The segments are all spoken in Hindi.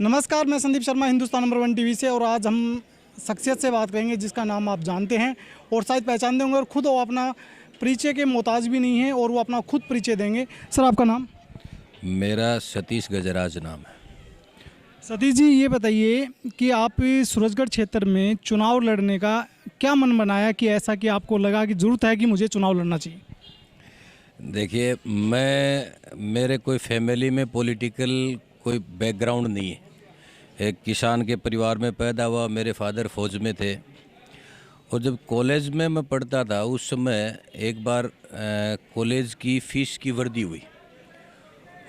नमस्कार, मैं संदीप शर्मा हिंदुस्तान नंबर 1 टीवी से। और आज हम शख्सियत से बात करेंगे जिसका नाम आप जानते हैं और शायद पहचानते होंगे, और ख़ुद वो अपना परिचय के मोहताज भी नहीं है और वो अपना खुद परिचय देंगे। सर, आपका नाम? मेरा सतीश गजराज नाम है। सतीश जी, ये बताइए कि आप सूरजगढ़ क्षेत्र में चुनाव लड़ने का क्या मन बनाया कि ऐसा कि आपको लगा कि ज़रूरत है कि मुझे चुनाव लड़ना चाहिए? देखिए, मेरे कोई फैमिली में पॉलिटिकल कोई बैकग्राउंड नहीं है। एक किसान के परिवार में पैदा हुआ, मेरे फादर फौज में थे। और जब कॉलेज में मैं पढ़ता था उस समय एक बार कॉलेज की फ़ीस की वर्दी हुई।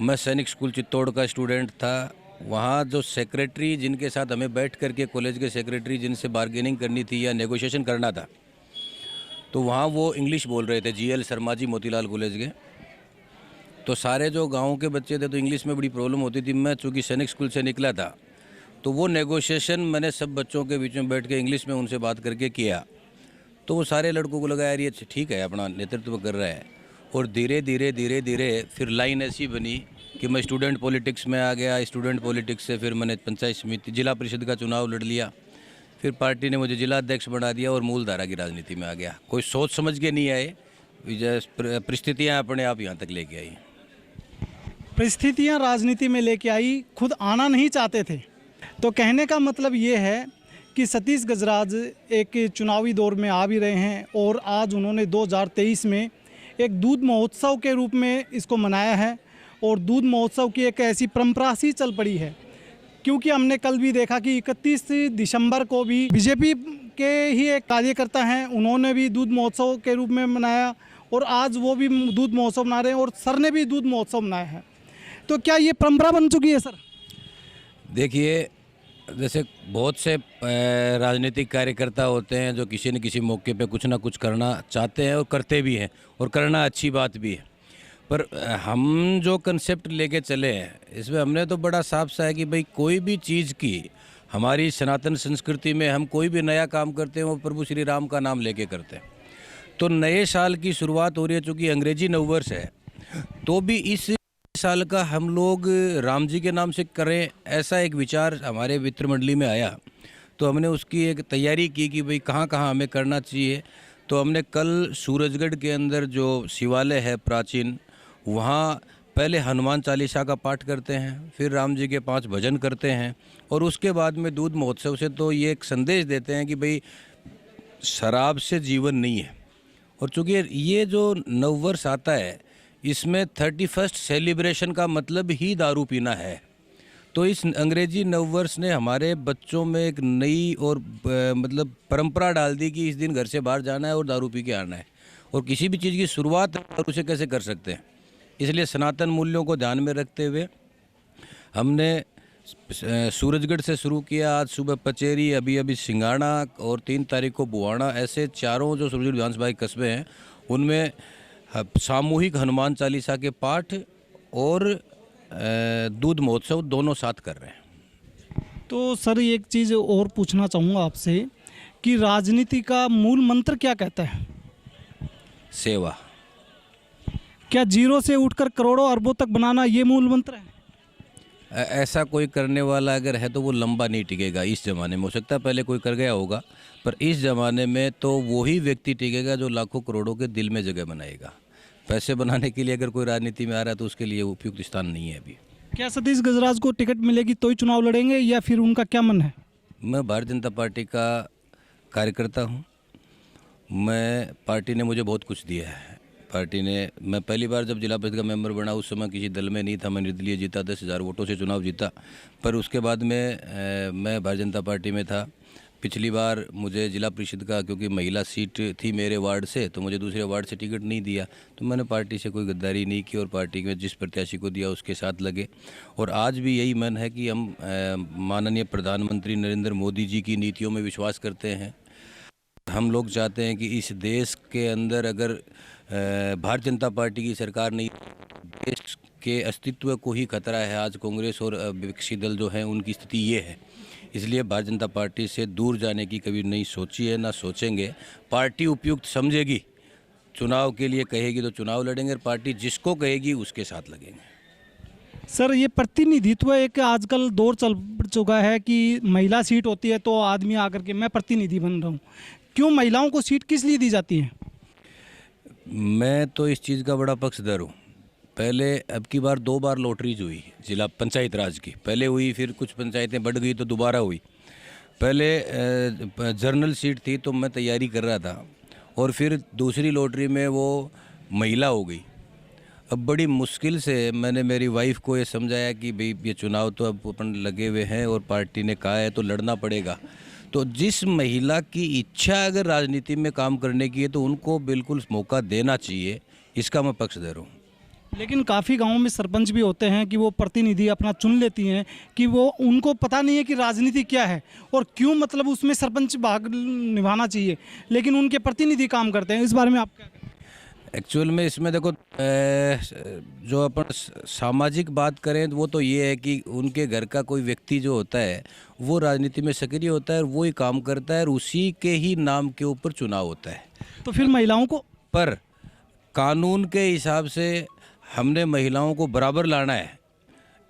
मैं सैनिक स्कूल चित्तौड़ का स्टूडेंट था। वहाँ जो सेक्रेटरी जिनके साथ हमें बैठ करके कॉलेज के सेक्रेटरी जिनसे बार्गेनिंग करनी थी या नेगोशिएशन करना था, तो वहाँ वो इंग्लिश बोल रहे थे, GL शर्मा जी मोतीलाल कॉलेज के। तो सारे जो गांव के बच्चे थे तो इंग्लिश में बड़ी प्रॉब्लम होती थी। मैं चूँकि सैनिक स्कूल से निकला था तो वो नेगोशिएशन मैंने सब बच्चों के बीच में बैठ के इंग्लिश में उनसे बात करके किया। तो वो सारे लड़कों को लगा यार ये ठीक है, अपना नेतृत्व कर रहा है। और धीरे धीरे फिर लाइन ऐसी बनी कि मैं स्टूडेंट पॉलिटिक्स में आ गया। स्टूडेंट पॉलिटिक्स से फिर मैंने पंचायत समिति जिला परिषद का चुनाव लड़ लिया। फिर पार्टी ने मुझे जिला अध्यक्ष बना दिया और मूल धारा की राजनीति में आ गया। कोई सोच समझ के नहीं आए, परिस्थितियाँ अपने आप यहाँ तक लेके आई। परिस्थितियाँ राजनीति में लेके आई, खुद आना नहीं चाहते थे। तो कहने का मतलब ये है कि सतीश गजराज एक चुनावी दौर में आ भी रहे हैं और आज उन्होंने 2023 में एक दूध महोत्सव के रूप में इसको मनाया है। और दूध महोत्सव की एक ऐसी परंपरा सी चल पड़ी है, क्योंकि हमने कल भी देखा कि 31 दिसंबर को भी बीजेपी के ही एक कार्यकर्ता हैं, उन्होंने भी दूध महोत्सव के रूप में मनाया और आज वो भी दूध महोत्सव मना रहे हैं और सर ने भी दूध महोत्सव मनाया है। तो क्या ये परंपरा बन चुकी है सर? देखिए, जैसे बहुत से राजनीतिक कार्यकर्ता होते हैं जो किसी न किसी मौके पे कुछ ना कुछ करना चाहते हैं और करते भी हैं, और करना अच्छी बात भी है। पर हम जो कंसेप्ट लेके चले हैं इसमें हमने तो बड़ा साफ सा है कि भाई कोई भी चीज़ की हमारी सनातन संस्कृति में हम कोई भी नया काम करते हैं वो प्रभु श्री राम का नाम लेके करते हैं। तो नए साल की शुरुआत हो रही है, चूँकि अंग्रेजी नववर्ष है, तो भी इस साल का हम लोग राम जी के नाम से करें, ऐसा एक विचार हमारे वित्त मंडली में आया। तो हमने उसकी एक तैयारी की कि भाई कहाँ कहाँ हमें करना चाहिए। तो हमने कल सूरजगढ़ के अंदर जो शिवालय है प्राचीन, वहाँ पहले हनुमान चालीसा का पाठ करते हैं, फिर राम जी के 5 भजन करते हैं, और उसके बाद में दूध महोत्सव से तो ये एक संदेश देते हैं कि भाई शराब से जीवन नहीं है। और चूँकि ये जो नववर्ष आता है इसमें 31st सेलिब्रेशन का मतलब ही दारू पीना है। तो इस अंग्रेजी नववर्ष ने हमारे बच्चों में एक नई और मतलब परंपरा डाल दी कि इस दिन घर से बाहर जाना है और दारू पी के आना है। और किसी भी चीज़ की शुरुआत दारू से कैसे कर सकते हैं, इसलिए सनातन मूल्यों को ध्यान में रखते हुए हमने सूरजगढ़ से शुरू किया। आज सुबह पचेरी, अभी सिंगाड़ा और 3 तारीख को बुआना, ऐसे चारों जो सूरजगढ़ विधानसभा के कस्बे हैं उनमें सामूहिक हनुमान चालीसा के पाठ और दूध महोत्सव दोनों साथ कर रहे हैं। तो सर, एक चीज़ और पूछना चाहूँगा आपसे कि राजनीति का मूल मंत्र क्या कहता है? सेवा। क्या जीरो से उठकर करोड़ों अरबों तक बनाना ये मूल मंत्र है? ऐसा कोई करने वाला अगर है तो वो लंबा नहीं टिकेगा इस ज़माने में। हो सकता है पहले कोई कर गया होगा, पर इस ज़माने में तो वही व्यक्ति टिकेगा जो लाखों करोड़ों के दिल में जगह बनाएगा। पैसे बनाने के लिए अगर कोई राजनीति में आ रहा है तो उसके लिए उपयुक्त स्थान नहीं है अभी। क्या सतीश गजराज को टिकट मिलेगी तो ही चुनाव लड़ेंगे, या फिर उनका क्या मन है? मैं भारतीय जनता पार्टी का कार्यकर्ता हूँ। पार्टी ने मुझे बहुत कुछ दिया है। मैं पहली बार जब जिला परिषद का मेंबर बना उस समय किसी दल में नहीं था, मैं निर्दलीय जीता, 10,000 वोटों से चुनाव जीता। पर उसके बाद में मैं भारतीय जनता पार्टी में था। पिछली बार मुझे जिला परिषद का, क्योंकि महिला सीट थी मेरे वार्ड से, तो मुझे दूसरे वार्ड से टिकट नहीं दिया। तो मैंने पार्टी से कोई गद्दारी नहीं की और पार्टी में जिस प्रत्याशी को दिया उसके साथ लगे। और आज भी यही मन है कि हम माननीय प्रधानमंत्री नरेंद्र मोदी जी की नीतियों में विश्वास करते हैं। हम लोग चाहते हैं कि इस देश के अंदर अगर भारतीय जनता पार्टी की सरकार नहीं, देश के अस्तित्व को ही खतरा है। आज कांग्रेस और विपक्षी दल जो हैं उनकी स्थिति ये है। इसलिए भारतीय जनता पार्टी से दूर जाने की कभी नहीं सोची है, ना सोचेंगे। पार्टी उपयुक्त समझेगी, चुनाव के लिए कहेगी तो चुनाव लड़ेंगे, और पार्टी जिसको कहेगी उसके साथ लगेंगे। सर ये प्रतिनिधित्व एक आजकल दौर चल चुका है कि महिला सीट होती है तो आदमी आकर के मैं प्रतिनिधि बन रहा हूँ। क्यों महिलाओं को सीट किस लिए दी जाती है? मैं तो इस चीज़ का बड़ा पक्षधर हूँ। पहले अब की बार 2 बार लॉटरीज हुई जिला पंचायत राज की, पहले हुई फिर कुछ पंचायतें बढ़ गई तो दोबारा हुई। पहले जर्नल सीट थी तो मैं तैयारी कर रहा था और फिर दूसरी लॉटरी में वो महिला हो गई। अब बड़ी मुश्किल से मैंने मेरी वाइफ को ये समझाया कि भाई ये चुनाव तो अब अपन लगे हुए हैं और पार्टी ने कहा है तो लड़ना पड़ेगा। तो जिस महिला की इच्छा अगर राजनीति में काम करने की है तो उनको बिल्कुल मौका देना चाहिए, इसका मैं पक्षधर हूँ। लेकिन काफ़ी गांवों में सरपंच भी होते हैं कि वो प्रतिनिधि अपना चुन लेती हैं कि वो उनको पता नहीं है कि राजनीति क्या है और क्यों मतलब उसमें सरपंच भाग निभाना चाहिए, लेकिन उनके प्रतिनिधि काम करते हैं। इस बारे में आप क्या कहें? एक्चुअल में इसमें देखो जो अपन सामाजिक बात करें तो वो तो ये है कि उनके घर का कोई व्यक्ति जो होता है वो राजनीति में सक्रिय होता है और वो ही काम करता है और उसी के ही नाम के ऊपर चुनाव होता है। तो फिर महिलाओं को पर कानून के हिसाब से हमने महिलाओं को बराबर लाना है,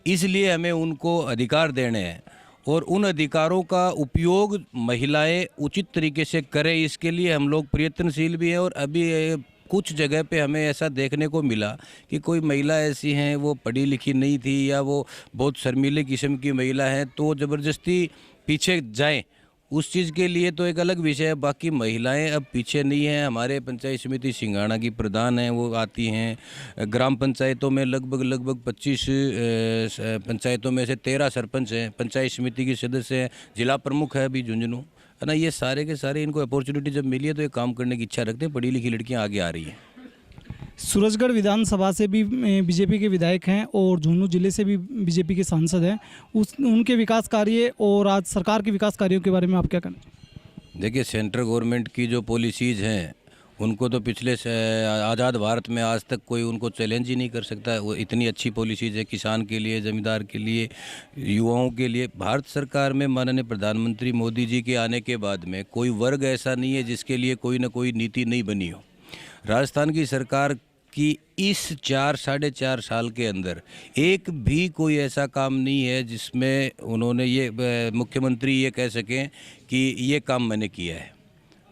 इसलिए हमें उनको अधिकार देने हैं और उन अधिकारों का उपयोग महिलाएं उचित तरीके से करें, इसके लिए हम लोग प्रयत्नशील भी हैं। और अभी कुछ जगह पे हमें ऐसा देखने को मिला कि कोई महिला ऐसी हैं वो पढ़ी लिखी नहीं थी या वो बहुत शर्मीले किस्म की महिला है तो ज़बरदस्ती पीछे जाएं, उस चीज़ के लिए तो एक अलग विषय है। बाकी महिलाएं अब पीछे नहीं हैं। हमारे पंचायत समिति सिंघाड़ा की प्रधान हैं, वो आती हैं। ग्राम पंचायतों में लगभग 25 पंचायतों में से 13 सरपंच हैं, पंचायत समिति के सदस्य हैं, जिला प्रमुख है अभी झुंझुनू, है ना। ये सारे के सारे इनको अपॉर्चुनिटी जब मिली है तो ये काम करने की इच्छा रखते हैं। पढ़ी लिखी लड़कियाँ आगे आ रही हैं। सूरजगढ़ विधानसभा से भी बीजेपी के विधायक हैं और झुंझुनू जिले से भी बीजेपी के सांसद हैं। उनके विकास कार्य और आज सरकार के विकास कार्यों के बारे में आप क्या कहना? देखिए, सेंट्रल गवर्नमेंट की जो पॉलिसीज़ हैं उनको तो पिछले आज़ाद भारत में आज तक कोई उनको चैलेंज ही नहीं कर सकता। वो इतनी अच्छी पॉलिसीज़ है किसान के लिए, ज़मींदार के लिए, युवाओं के लिए। भारत सरकार में माननीय प्रधानमंत्री मोदी जी के आने के बाद में कोई वर्ग ऐसा नहीं है जिसके लिए कोई ना कोई नीति नहीं बनी हो। राजस्थान की सरकार कि इस 4-4.5 साल के अंदर एक भी कोई ऐसा काम नहीं है जिसमें उन्होंने ये मुख्यमंत्री ये कह सकें कि ये काम मैंने किया है।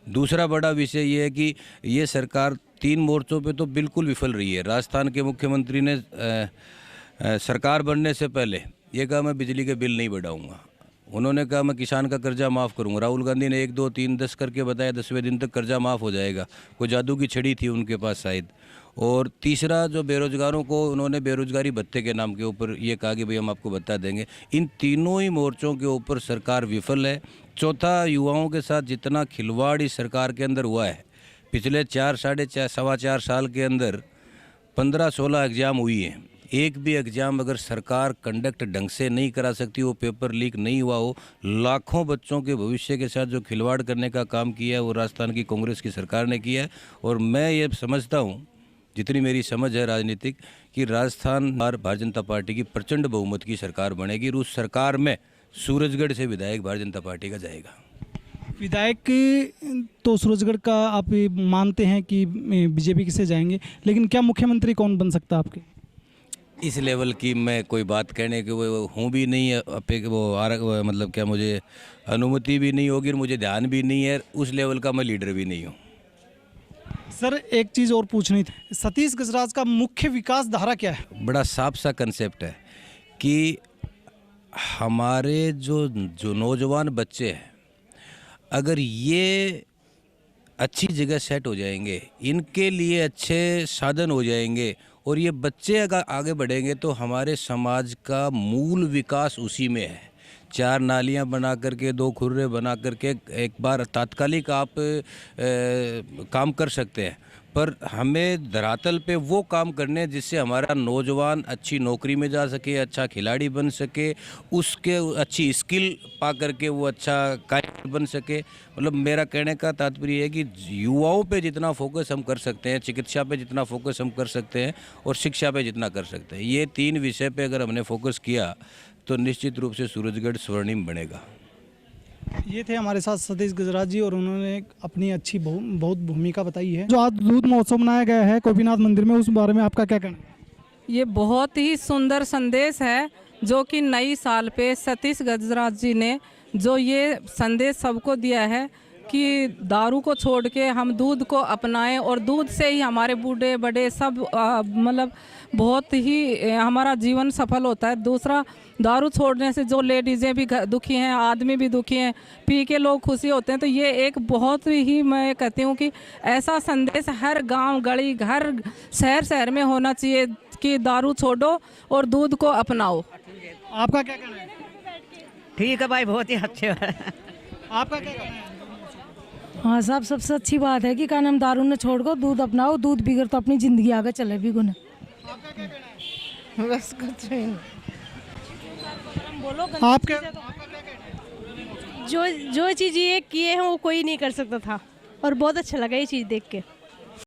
दूसरा बड़ा विषय ये है कि ये सरकार 3 मोर्चों पे तो बिल्कुल विफल रही है। राजस्थान के मुख्यमंत्री ने सरकार बनने से पहले ये कहा मैं बिजली के बिल नहीं बढ़ाऊंगा। उन्होंने कहा मैं किसान का कर्जा माफ़ करूंगा। राहुल गांधी ने 1, 2, 3, 10 करके बताया 10वें दिन तक कर्जा माफ़ हो जाएगा। कोई जादू की छड़ी थी उनके पास शायद। और तीसरा जो बेरोजगारों को उन्होंने बेरोजगारी भत्ते के नाम के ऊपर ये कहा कि भाई हम आपको भत्ता देंगे। इन तीनों ही मोर्चों के ऊपर सरकार विफल है। चौथा, युवाओं के साथ जितना खिलवाड़ इस सरकार के अंदर हुआ है, पिछले 4-4.5 साल के अंदर 15-16 एग्ज़ाम हुई हैं। एक भी एग्ज़ाम अगर सरकार कंडक्ट ढंग से नहीं करा सकती, वो पेपर लीक नहीं हुआ हो, लाखों बच्चों के भविष्य के साथ जो खिलवाड़ करने का काम किया है वो राजस्थान की कांग्रेस की सरकार ने किया है। और मैं ये समझता हूँ, जितनी मेरी समझ है राजनीतिक, कि राजस्थान भारतीय जनता पार्टी की प्रचंड बहुमत की सरकार बनेगी और उस सरकार में सूरजगढ़ से विधायक भारतीय जनता पार्टी का जाएगा। विधायक तो सूरजगढ़ का आप मानते हैं कि बीजेपी से जाएंगे, लेकिन क्या मुख्यमंत्री कौन बन सकता है आपके? इस लेवल की मैं कोई बात कहने के वो हूँ भी नहीं है, वो मतलब क्या मुझे अनुमति भी नहीं होगी और मुझे ध्यान भी नहीं है। उस लेवल का मैं लीडर भी नहीं हूँ। सर एक चीज़ और पूछनी थी, सतीश गजराज का मुख्य विकास धारा क्या है? बड़ा साफ सा कंसेप्ट है कि हमारे जो नौजवान बच्चे हैं, अगर ये अच्छी जगह सेट हो जाएंगे, इनके लिए अच्छे साधन हो जाएंगे और ये बच्चे अगर आगे बढ़ेंगे तो हमारे समाज का मूल विकास उसी में है। 4 नालियां बना करके, 2 खुर्रे बना करके एक बार तात्कालिक आप काम कर सकते हैं, पर हमें धरातल पे वो काम करने जिससे हमारा नौजवान अच्छी नौकरी में जा सके, अच्छा खिलाड़ी बन सके, उसके अच्छी स्किल पा करके वो अच्छा कायद बन सके। मतलब मेरा कहने का तात्पर्य है कि युवाओं पे जितना फोकस हम कर सकते हैं, चिकित्सा पे जितना फोकस हम कर सकते हैं और शिक्षा पे जितना कर सकते हैं, ये 3 विषय पे अगर हमने फोकस किया तो निश्चित रूप से सूरजगढ़ स्वर्णिम बनेगा। ये थे हमारे साथ सतीश गजराज जी और उन्होंने अपनी अच्छी बहुत भूमिका बताई है। जो आज दूध महोत्सव मनाया गया है गोपीनाथ मंदिर में, उस बारे में आपका क्या कहना है? ये बहुत ही सुंदर संदेश है जो कि नई साल पे सतीश गजराज जी ने जो ये संदेश सबको दिया है कि दारू को छोड़ के हम दूध को अपनाएं और दूध से ही हमारे बूढ़े बड़े सब मतलब बहुत ही हमारा जीवन सफल होता है। दूसरा, दारू छोड़ने से जो लेडीज़ें भी दुखी हैं, आदमी भी दुखी हैं, पी के लोग खुशी होते हैं। तो ये एक बहुत ही, मैं कहती हूँ कि ऐसा संदेश हर गांव गली घर शहर में होना चाहिए कि दारू छोड़ो और दूध को अपनाओ। आपका क्या कहना है? ठीक है भाई, बहुत ही अच्छे है। आपका क्या कहना है? हाँ साहब, सबसे अच्छी बात है कि क्या नाम दारू ने छोड़ कर दूध अपनाओ, दूध पीकर तो अपनी ज़िंदगी आगे चले भी गुना। आपका क्या कहना है? बस कुछ नहीं। आपके जो चीज़ ये किए हैं वो कोई नहीं कर सकता था और बहुत अच्छा लगा ये चीज़ देख के।